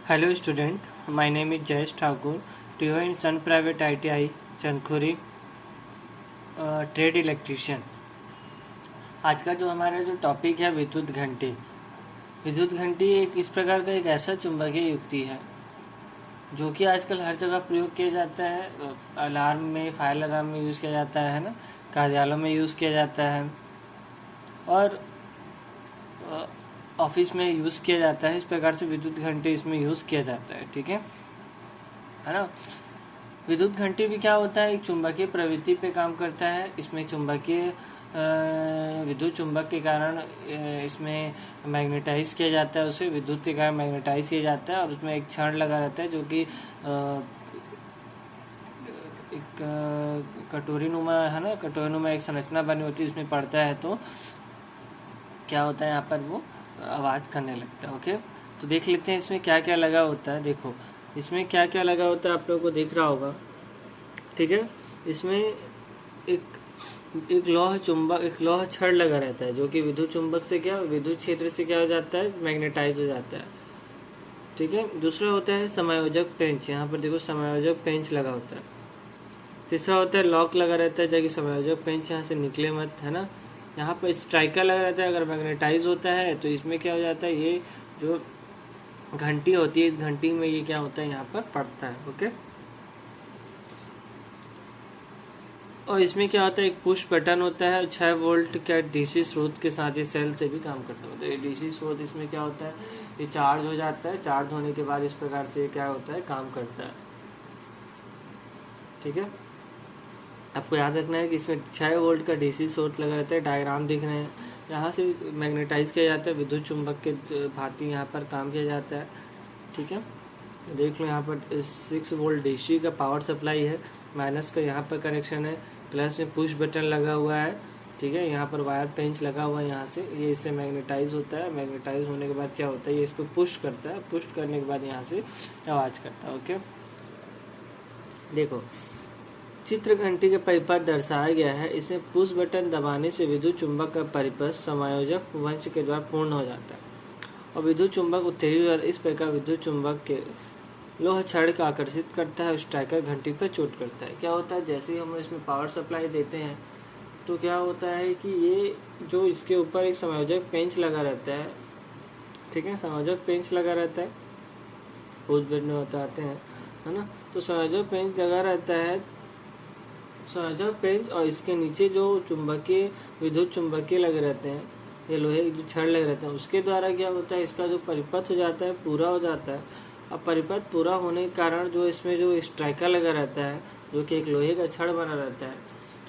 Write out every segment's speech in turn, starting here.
Hello student, my name is Jayesh Thakur, TO in Sun Private ITI, Chandkhuri, trade electrician. आज का जो हमारा जो टॉपिक है विद्युत घंटी। विद्युत घंटी एक इस प्रकार का एक ऐसा चुंबकीय युक्ति है जो कि आजकल हर जगह प्रयोग किया जाता है। अलार्म में, फायर अलार्म में यूज़ किया जाता है ना, कार्यालयों में यूज़ किया जाता है और ऑफिस में यूज़ किया जाता है। इस प्रकार से विद्युत घंटी इसमें यूज़ किया जाता है, ठीक है ना। विद्युत घंटी भी क्या होता है, एक चुंबकीय प्रवृत्ति पे काम करता है। इसमें चुंबकीय विद्युत चुंबक के कारण इसमें मैग्नेटाइज किया जाता है, उसे विद्युत के कारण मैग्नेटाइज किया जाता है और उसमें एक क्षण लगा रहता है जो कि एक कटोरी नुमा है ना, कटोरी नुमा एक संरचना बनी होती है, उसमें पड़ता है तो क्या होता है, यहाँ पर वो आवाज़ करने लगता है। ओके, तो देख लेते हैं इसमें क्या क्या लगा होता है। देखो इसमें क्या क्या लगा होता है, आप लोगों को दिख रहा होगा, ठीक है। इसमें एक लौह चुंबक, एक लौह छड़ लगा रहता है जो कि विद्युत चुंबक से क्या, विद्युत क्षेत्र से क्या हो जाता है, मैग्नेटाइज हो जाता है, ठीक है। दूसरा होता है समायोजक पेंच, यहाँ पर देखो समायोजक पेंच लगा होता है। तीसरा होता है लॉक लगा रहता है ताकि समायोजक पेंच यहाँ से निकले मत, है ना। यहाँ पर स्ट्राइकर लगा रहता है, अगर मैग्नेटाइज होता है तो इसमें क्या हो जाता है, ये जो घंटी होती है इस घंटी में ये क्या होता है, यहाँ पर पड़ता है। ओके, और इसमें क्या होता है, एक पुश बटन होता है। 6 वोल्ट का डीसी स्रोत के साथ ये सेल से भी काम करता है। तो ये डीसी स्रोत इसमें क्या होता है, ये चार्ज हो जाता है, चार्ज होने के बाद इस प्रकार से क्या होता है, काम करता है, ठीक है। आपको याद रखना है कि इसमें 6 वोल्ट का डीसी स्रोत लगा रहता है। डायग्राम दिख रहे हैं, यहाँ से मैग्नेटाइज किया जाता है, विद्युत चुंबक के भांति यहाँ पर काम किया जाता है, ठीक है। देख लो यहाँ पर 6 वोल्ट डीसी का पावर सप्लाई है, माइनस का यहाँ पर कनेक्शन है, प्लस में पुश बटन लगा हुआ है, ठीक है। यहाँ पर वायर पेंच लगा हुआ है, यहाँ से ये इससे मैग्नेटाइज होता है। मैग्नेटाइज होने के बाद क्या होता है, ये इसको पुश करता है, पुश करने के बाद यहाँ से आवाज करता है। ओके, देखो चित्र घंटी के परिपथ दर्शाया गया है। इसमें पुश बटन दबाने से विद्युत चुंबक का परिपथ समायोजक वंश के द्वारा पूर्ण हो जाता है और विद्युत चुंबक उत्तेजित और इस प्रकार विद्युत चुंबक के लोह छड़ का आकर्षित करता है, स्ट्राइकर घंटी पर चोट करता है। क्या होता है, जैसे ही हम इसमें पावर सप्लाई देते हैं तो क्या होता है कि ये जो इसके ऊपर एक समायोजक पेंच लगा रहता है, ठीक है, समायोजक पेंच लगा रहता है, पुश बटन बताते हैं, है ना। तो समायोजक पेंच लगा रहता है, समायोजक पेंच, और इसके नीचे जो चुंबकीय विद्युत चुंबकीय लगे रहते हैं, ये लोहे जो छड़ लगे रहते हैं, उसके द्वारा क्या होता है, इसका जो परिपथ हो जाता है पूरा हो जाता है। अब परिपथ पूरा होने के कारण जो इसमें जो स्ट्राइकर लगा रहता है जो कि एक लोहे का छड़ बना रहता है,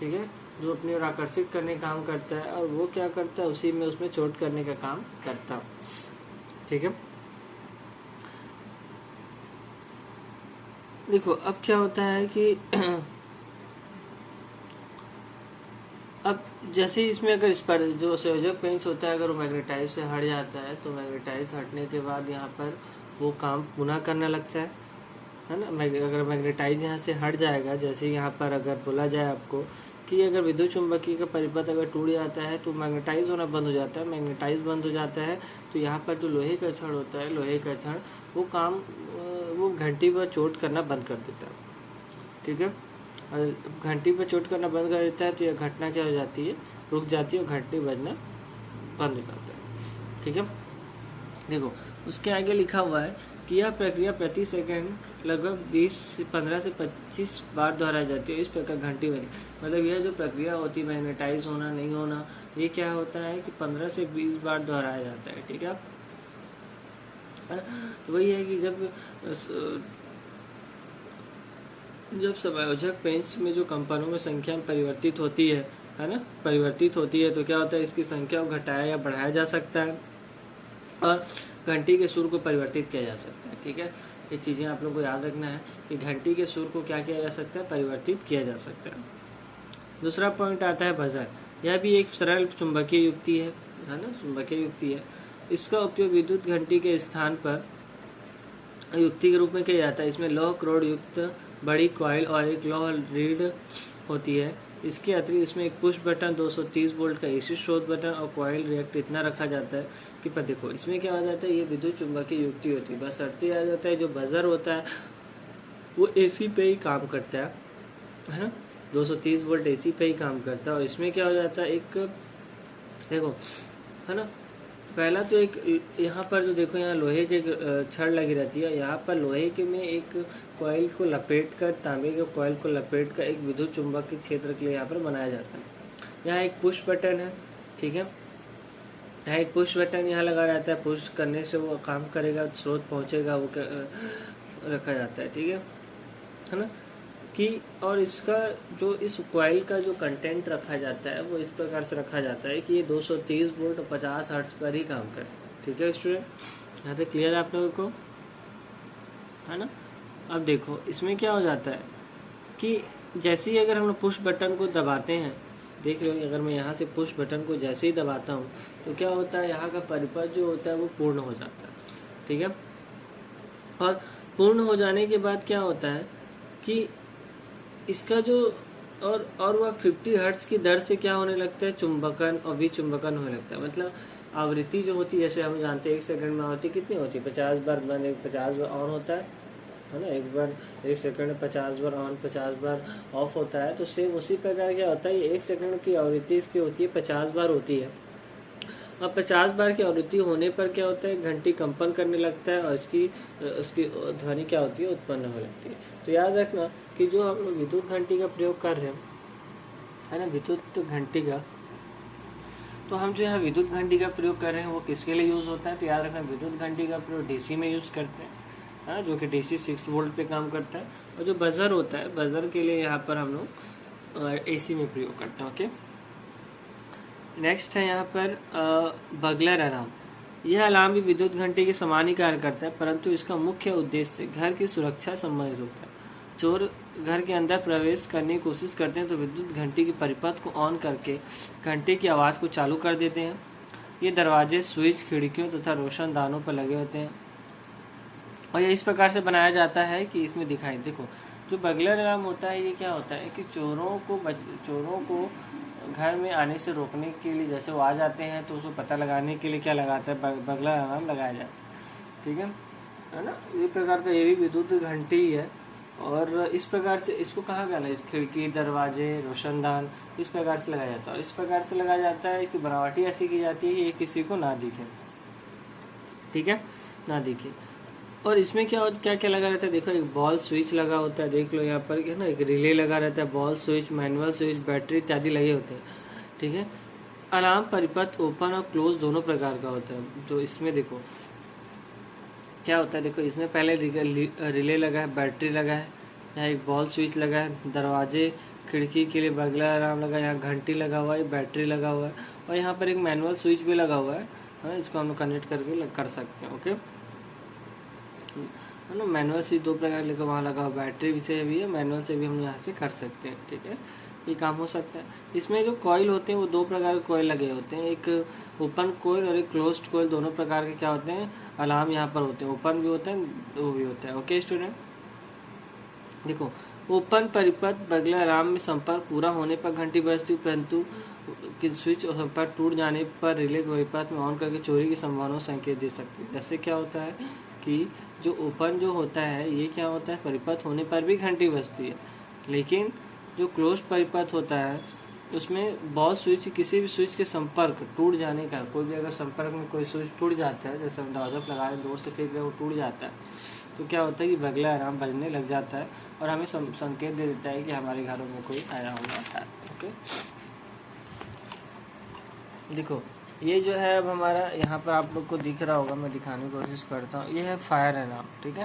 ठीक है, जो अपनी ओर आकर्षित करने का काम करता है और वो क्या करता है, उसी में उसमें चोट करने का काम करता है, ठीक है। देखो अब क्या होता है कि अब जैसे ही इसमें अगर इस पर जो संयोजक पेंच होता है अगर वो मैग्नेटाइज से हट जाता है तो मैग्नेटाइज हटने के बाद यहाँ पर वो काम पुनः करने लगता है ना। अगर मैग्नेटाइज यहाँ से हट जाएगा, जैसे यहाँ पर अगर बोला जाए आपको कि अगर विद्युत चुंबकीय का परिपथ अगर टूट जाता है तो मैग्नेटाइज होना बंद हो जाता है। मैग्नेटाइज बंद हो जाता है तो यहाँ पर जो लोहे का छड़ होता है, लोहे का छड़ वो घंटी पर चोट करना बंद कर देता है, ठीक है। घंटी पर चोट करना बंद कर देता है तो यह घटना क्या हो जाती है, रुक जाती है और घंटी बजना बंद हो जाता है, ठीक है। देखो उसके आगे लिखा हुआ है कि यह प्रक्रिया प्रति सेकंड लगभग 15 से 25 बार दोहराई जाती है। इस प्रकार घंटी बनी, मतलब यह जो प्रक्रिया होती है मैग्नेटाइज होना नहीं होना, ये क्या होता है कि 15 से 20 बार दोहराया जाता है, ठीक है। तो वही है कि जब समायोजक पेंच में जो कंपनों में संख्या परिवर्तित होती है ना, परिवर्तित होती है तो क्या होता है, इसकी संख्या को घटाया या बढ़ाया जा सकता है और घंटी के सुर को परिवर्तित किया जा सकता है, ठीक है। ये चीजें आप लोगों को याद रखना है कि घंटी के सुर को क्या किया जा सकता है, परिवर्तित किया जा सकता है। दूसरा पॉइंट आता है बजर। यह भी एक सरल चुंबकीय युक्ति है ना, चुंबकीय युक्ति है। इसका उपयोग विद्युत घंटी के स्थान पर युक्ति के रूप में किया जाता है। इसमें लौह क्रोड युक्त बड़ी कॉइल और एक लौह रीढ़ होती है इसके अतिरिक्त इसमें एक पुश बटन, 230 वोल्ट का एसी स्रोत बटन और कॉइल रिएक्ट इतना रखा जाता है कि पर देखो इसमें क्या हो जाता है, ये विद्युत चुंबकीय युक्ति होती है। बस शर्त आ जाता है जो बजर होता है वो एसी पे ही काम करता है ना, 230 वोल्ट एसी पे ही काम करता है। और इसमें क्या हो जाता है, एक देखो है ना, पहला तो एक यहाँ पर जो देखो यहाँ लोहे की छड़ लगी रहती है, यहाँ पर लोहे के में एक कॉइल को लपेट कर, तांबे के कॉइल को लपेट कर एक विद्युत चुंबक के क्षेत्र के लिए यहाँ पर बनाया जाता है। यहाँ एक पुश बटन है, ठीक है, यहाँ एक पुश बटन यहाँ लगा रहता है, पुश करने से वो काम करेगा, स्रोत पहुंचेगा, वो रखा जाता है, ठीक है ना कि। और इसका जो इस कॉइल का जो कंटेंट रखा जाता है वो इस प्रकार से रखा जाता है कि ये 230 वोल्ट और 50 हर्ट्ज पर ही काम करे, ठीक है स्टूडेंट, यहाँ तक क्लियर है आप लोगों को, है ना। अब देखो इसमें क्या हो जाता है कि जैसे ही अगर हम लोग पुश बटन को दबाते हैं, देख रहे हो, अगर मैं यहाँ से पुश बटन को जैसे ही दबाता हूँ तो क्या होता है, यहाँ का परिपथ जो होता है वो पूर्ण हो जाता है, ठीक है। और पूर्ण हो जाने के बाद क्या होता है कि इसका जो और वह 50 हर्ट्ज की दर से क्या होने लगता है, चुंबकन और विचुंबकन होने लगता है। मतलब आवृत्ति जो होती है, जैसे हम जानते हैं 1 सेकंड में आवृत्ति कितनी होती है, 50 बार बंद, 50 बार ऑन होता है ना, एक बार 1 सेकंड में 50 बार ऑन, 50 बार ऑफ होता है। तो सेम उसी प्रकार क्या होता है, ये 1 सेकंड की आवृत्ति इसकी होती है 50 बार होती है। अब 50 बार की आवृत्ति होने पर क्या होता है, घंटी कंपन करने लगता है और उसकी ध्वनि क्या होती है, उत्पन्न होने लगती है। तो याद रखना कि जो हम लोग विद्युत घंटी का प्रयोग कर रहे हैं, है ना, विद्युत घंटी का, तो हम जो यहाँ विद्युत घंटी का प्रयोग कर रहे हैं वो किसके लिए यूज होता है, तो याद रखना विद्युत घंटी का प्रयोग डीसी में यूज करते हैं, है ना, जो कि डीसी 6 वोल्ट पे काम करता है। और जो बजर होता है, बजर के लिए यहाँ पर हम लोग एसी में प्रयोग करते हैं। ओके, नेक्स्ट है यहाँ पर बगलर अलार्म। यह अलार्म भी विद्युत घंटे के समान ही कार्य करता है, परंतु इसका मुख्य उद्देश्य घर की सुरक्षा संबंधित होता है। चोर घर के अंदर प्रवेश करने की कोशिश करते हैं तो विद्युत घंटी की परिपथ को ऑन करके घंटे की आवाज को चालू कर देते हैं। ये दरवाजे, स्विच, खिड़कियों तथा रोशनदानों पर लगे होते हैं और ये इस प्रकार से बनाया जाता है कि इसमें दिखाई, देखो जो बगलर अलार्म होता है ये क्या होता है कि चोरों को घर में आने से रोकने के लिए, जैसे वो आ जाते हैं तो उसको पता लगाने के लिए क्या लगाता है, बगलर अलार्म लगाया जाता है, ठीक है ना। ये प्रकार का ये भी विद्युत घंटी ही है और इस प्रकार से इसको कहाँ गया, इस खिड़की, दरवाजे, रोशनदान इस प्रकार से लगाया जाता है। और इस प्रकार से लगाया जाता है, इसकी बनावटी ऐसी की जाती है कि ये किसी को ना दिखे, ठीक है, ना दिखे। और इसमें क्या क्या लगा रहता है, देखो एक बॉल स्विच लगा होता है, देख लो यहाँ पर है ना, एक रिले लगा रहता है, ball switch, manual switch, battery इत्यादि लगे होते हैं, ठीक है। अलार्म परिपथ ओपन और क्लोज दोनों प्रकार का होता है। तो इसमें देखो क्या होता है, देखो इसमें पहले रिले लगा है, बैटरी लगा है, यहाँ एक बॉल स्विच लगा है, दरवाजे, खिड़की के लिए बगलर अलार्म लगा है, यहाँ घंटी लगा हुआ है, बैटरी लगा हुआ है और यहाँ पर एक मैनुअल स्विच भी लगा हुआ है, इसको हम लोग कनेक्ट करके कर सकते हैं। ओके, है ना, मैनुअल स्विच 2 प्रकार लगा, वहाँ लगा हुआ, बैटरी से भी है, मैनुअल से भी हम यहाँ से कर सकते हैं, ठीक है, ये काम हो सकता है। इसमें जो कॉइल होते हैं वो 2 प्रकार के कॉइल लगे होते हैं, एक ओपन कॉइल और एक क्लोज्ड कॉइल, दोनों प्रकार के क्या होते हैं, अलार्म यहाँ पर होते हैं, ओपन भी होता है, वो भी होता है। ओके स्टूडेंट, देखो ओपन परिपथ बगलर अलार्म में संपर्क पूरा होने पर घंटी बजती, परंतु स्विच और संपर्क टूट जाने पर रिले परिपथ में ऑन करके चोरी की संभावना संकेत दे सकती है। जैसे क्या होता है कि जो ओपन जो होता है ये क्या होता है, परिपथ होने पर भी घंटी बजती है, लेकिन जो क्लोज परिपथ होता है उसमें बहुत स्विच, किसी भी स्विच के संपर्क टूट जाने का, कोई भी अगर संपर्क में कोई स्विच टूट जाता है, जैसे हम डॉजअप लगा रहे जोर से फेंक रहे वो टूट जाता है, तो क्या होता है कि बगलर अलार्म बजने लग जाता है और हमें संकेत दे देता है कि हमारे घरों में कोई आया हुआ है। ओके, देखो ये जो है अब हमारा यहाँ पर आप लोग को दिख रहा होगा, मैं दिखाने की कोशिश करता हूँ, ये है फायर अलार्म, ठीक है।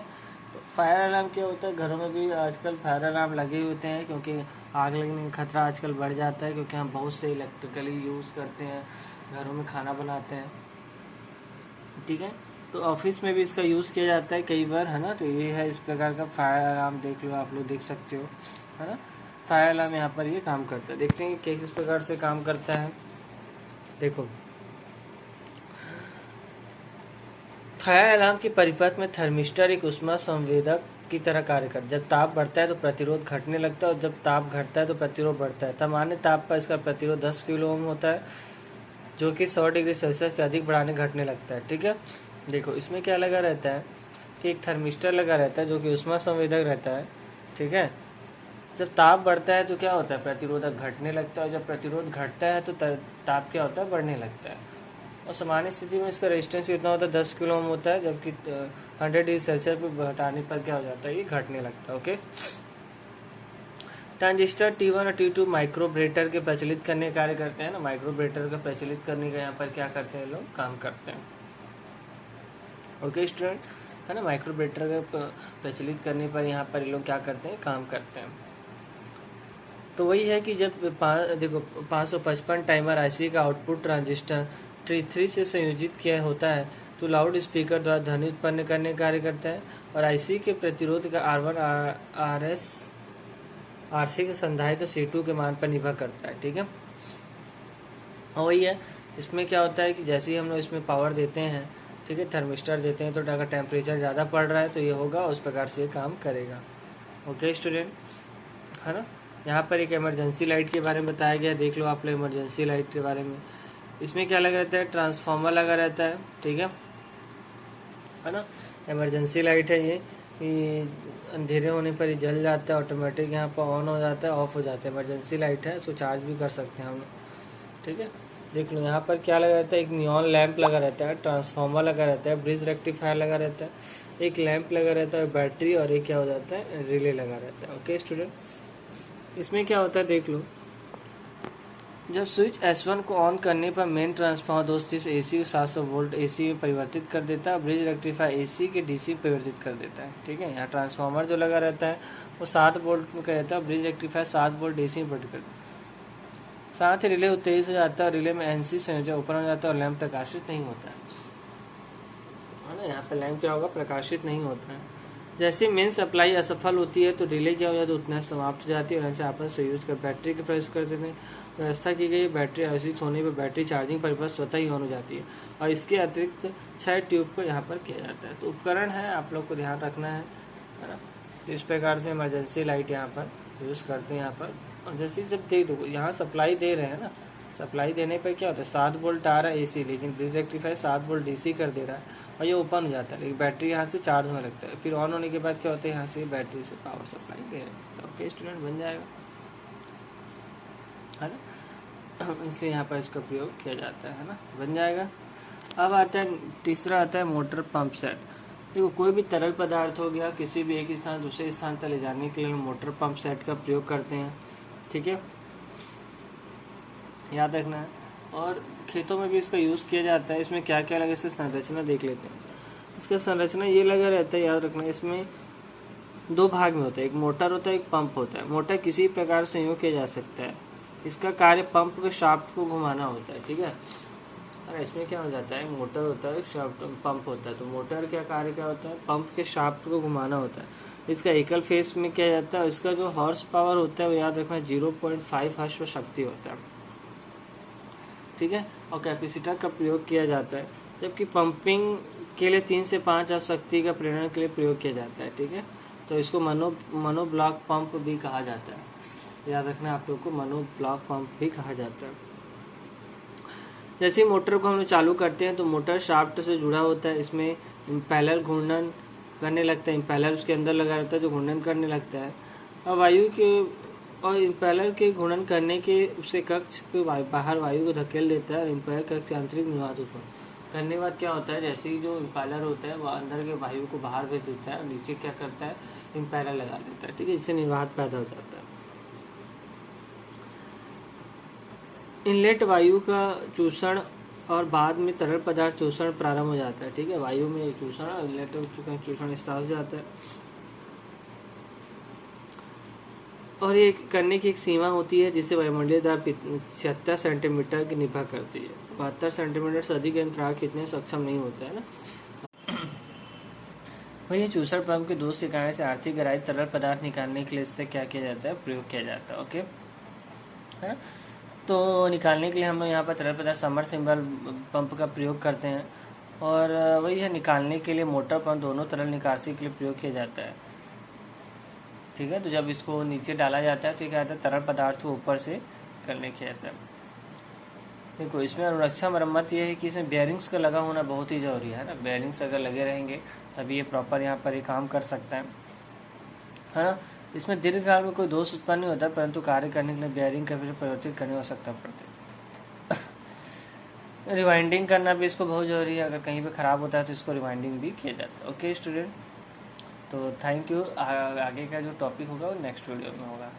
तो फायर अलार्म क्या होता है, घरों में भी आजकल फायर अलार्म लगे होते हैं क्योंकि आग लगने का खतरा आजकल बढ़ जाता है, क्योंकि हम बहुत से इलेक्ट्रिकली यूज़ करते हैं, घरों में खाना बनाते हैं, ठीक है। तो ऑफिस में भी इसका यूज़ किया जाता है कई बार, है ना। तो ये है इस प्रकार का फायर अलार्म, देख लो आप लोग देख सकते हो, है ना। फायर अलार्म यहाँ पर ये काम करता है, देखते हैं कि किस प्रकार से काम करता है। देखो फायर अलार्म की परिपथ में थर्मिस्टर एक ऊष्मा संवेदक की तरह कार्य करता है। जब ताप बढ़ता है तो प्रतिरोध घटने लगता है और जब ताप घटता है तो प्रतिरोध बढ़ता है। सामान्य ताप पर इसका प्रतिरोध 10 किलो ओम होता है, जो कि 100 डिग्री सेल्सियस के अधिक बढ़ाने घटने लगता है। ठीक है, देखो इसमें क्या लगा रहता है कि एक थर्मिस्टर लगा रहता है जो कि ऊष्मा संवेदक रहता है। ठीक है, जब ताप बढ़ता है तो क्या होता है, प्रतिरोधक घटने लगता है, और जब प्रतिरोध घटता है तो ताप क्या होता है, बढ़ने लगता है। और सामान्य स्थिति में इसका रेजिस्टेंस कितना होता है, 10 किलो ओम होता है, जबकि 100 डिग्री सेल्सियस पर हटाने पर क्या हो जाता है, ये घटने लगता है। ओके, ट्रांजिस्टर T1 और T2 माइक्रोब्रेटर के प्रचलित करने का कार्य करते हैं ना। माइक्रोब्रेटर का प्रचलित करने का यहाँ पर क्या करते हैं, लोग काम करते हैं। ओके स्टूडेंट, है ना, माइक्रोब्रेटर का प्रचलित करने पर यहाँ पर ये लोग क्या करते हैं, काम करते हैं। तो वही है कि जब देखो 555 टाइमर आईसी का आउटपुट ट्रांजिस्टर T3 से संयोजित किया होता है तो लाउड स्पीकर द्वारा ध्वनि उत्पन्न करने का कार्य करता है, और आईसी के प्रतिरोध का R1 RS RC के संधारित्र C2 के मान पर निर्भर करता है। ठीक है, और वही है, इसमें क्या होता है कि जैसे ही हम लोग इसमें पावर देते हैं, ठीक है, थर्मिस्टर देते हैं, तो अगर टेम्परेचर ज़्यादा पड़ रहा है तो ये होगा, उस प्रकार से काम करेगा। ओके स्टूडेंट, है ना। यहाँ पर एक इमरजेंसी लाइट के बारे में बताया गया, देख लो आप लोग इमरजेंसी लाइट के बारे में। इसमें क्या लगा रहता है, ट्रांसफार्मर लगा रहता है। ठीक है ना, इमरजेंसी लाइट है ये, अंधेरे होने पर ये जल जाता है, ऑटोमेटिक यहाँ पर ऑन हो जाता है, ऑफ हो जाता है। इमरजेंसी लाइट है, इसको चार्ज भी कर सकते हैं हम लोग। ठीक है, देख लो यहाँ पर क्या लगा रहता है, एक नियॉन लैंप लगा रहता है, ट्रांसफार्मर लगा रहता है, ब्रिज रेक्टिफायर लगा रहता है, एक लैंप लगा रहता है, बैटरी, और एक क्या हो जाता है, रिले लगा रहता है। ओके स्टूडेंट, इसमें क्या होता है, देख लो, जब स्विच S1 को ऑन करने पर मेन ट्रांसफार्मर 230 AC को 700 वोल्ट AC में परिवर्तित कर देता है, ब्रिज रेक्टिफायर AC के DC परिवर्तित कर देता है। ठीक है, यहाँ ट्रांसफार्मर जो लगा रहता है वो 7 वोल्ट में कर देता है, ब्रिज रेक्टिफायर 7 वोल्ट DC में परिवर्तित कर देता है। साथ ही रिले उत्तेजित हो जाता है, और रिले में NC संयोजक ओपन हो जाता है और लैंप प्रकाशित नहीं होता है ना। यहाँ पर लैंप क्या होगा, प्रकाशित नहीं होता है। जैसे मेन सप्लाई असफल होती है तो रिले क्या हो जाता है, उतना समाप्त हो जाती है, और इनसे आपस से यूज कर बैटरी के प्रवेश कर देते हैं। व्यवस्था की गई बैटरी आयोजित होने पर बैटरी चार्जिंग परिपथ स्वतः ही ऑन हो जाती है, और इसके अतिरिक्त 6 ट्यूब को यहाँ पर किया जाता है। तो उपकरण है, आप लोग को ध्यान रखना है ना। तो इस प्रकार से इमरजेंसी लाइट यहाँ पर यूज करते हैं यहाँ पर। और जैसे जब दे दो यहाँ सप्लाई दे रहे हैं ना, सप्लाई देने पर क्या होता है, 7 वोल्ट आ रहा है AC, लेकिन ब्रिज रेक्टिफायर 7 वोल्ट DC कर दे रहा है, और ये ओपन हो जाता है, लेकिन बैटरी यहाँ से चार्ज होने लगता है। फिर ऑन होने के बाद क्या होता है, यहाँ से बैटरी से पावर सप्लाई दे रहे हैं। तो ओके स्टूडेंट, बन जाएगा, है ना। इसलिए यहाँ पर इसका प्रयोग किया जाता है ना, बन जाएगा। अब आता है तीसरा, आता है मोटर पंप सेट। देखो कोई भी तरल पदार्थ हो गया, किसी भी एक स्थान दूसरे स्थान तक ले जाने के लिए मोटर पंप सेट का प्रयोग करते हैं। ठीक है, याद रखना है। और खेतों में भी इसका यूज किया जाता है। इसमें क्या क्या लगा, इसका संरचना देख लेते हैं। इसका संरचना ये लगा रहता है, याद रखना, इसमें 2 भाग में होता है, एक मोटर होता है, एक पंप होता है। मोटर किसी प्रकार से संयोग किया जा सकता है, इसका कार्य पंप के शाफ्ट को घुमाना होता है। ठीक है, और इसमें क्या हो जाता है, मोटर होता है, शाफ्ट पंप होता है। तो मोटर क्या कार्य क्या होता है, पंप के शाफ्ट को घुमाना होता है। इसका एकल फेस में क्या जाता है, इसका जो हॉर्स पावर होता है वो याद रखना 0.5 अश्व शक्ति होता है। ठीक है, और कैपेसिटर का प्रयोग किया जाता है, जबकि पंपिंग के लिए 3 से 5 अश्व शक्ति का प्रेरण के लिए प्रयोग किया जाता है। ठीक है, तो इसको मोनोब्लॉक पंप भी कहा जाता है। याद रखना आप लोग को, मोनोब्लॉक पंप भी कहा जाता है। जैसे ही मोटर को हम लोग चालू करते हैं तो मोटर शाफ्ट से जुड़ा होता है, इसमें इम्पेलर घूर्णन करने लगता है, इम्पेलर उसके अंदर लगा रहता है जो घूर्णन करने लगता है, और इम्पेलर के घूर्णन करने के उससे कक्ष के बाहर वायु को धकेल देता है, और इम्पेलर कक्ष के आंतरिक निवात उत्पन्न करने के बाद क्या होता है, जैसे ही जो इम्पेलर होता है वो अंदर के वायु को बाहर भेज देता है, और नीचे क्या करता है, इम्पेलर लगा देता है। ठीक है, इससे निर्वात पैदा हो जाता है। इनलेट वायु का चूषण और बाद में तरल पदार्थ चूषण प्रारंभ हो जाता है। ठीक है, वायु में चूषण और इनलेट चूषण स्टार्ट हो जाता है, और ये करने की एक सीमा होती है जिसे वायुमंडलीय दाब 76 सेंटीमीटर की निर्भर करती है। 72 सेंटीमीटर से अधिक अंतराल खींचने में सक्षम नहीं होता है ना। वही चूषण पंप के 2 इकाइयों से आर्थिक गहराई तरल पदार्थ निकालने के लिए इससे क्या किया जाता है, प्रयोग किया जाता है। ओके, है, तो निकालने के लिए हम लोग यहाँ पर तरल पदार्थ सबमर्सिबल पंप का प्रयोग करते हैं। और वही है, निकालने के लिए मोटर पंप दोनों तरल निकासी के लिए प्रयोग किया जाता है। ठीक है, तो जब इसको नीचे डाला जाता है तो क्या कहता है, तरल पदार्थ को ऊपर से करने किया जाता है। देखो इसमें अनुरक्षा मरम्मत ये है कि इसमें बेयरिंग्स का लगा होना बहुत ही ज़रूरी है ना। बेयरिंग्स अगर लगे रहेंगे तभी ये प्रॉपर यहाँ पर ये काम कर सकता है ना। इसमें दीर्घकाल में कोई दोष उत्पन्न नहीं होता, परंतु कार्य करने के लिए बेयरिंग का फिर परिवर्तित करने की आवश्यकता पड़ती है। रिवाइंडिंग करना भी इसको बहुत ज़रूरी है, अगर कहीं पे ख़राब होता है तो इसको रिवाइंडिंग भी किया जाता है। ओके स्टूडेंट, तो थैंक यू। आगे का जो टॉपिक होगा वो नेक्स्ट वीडियो में होगा।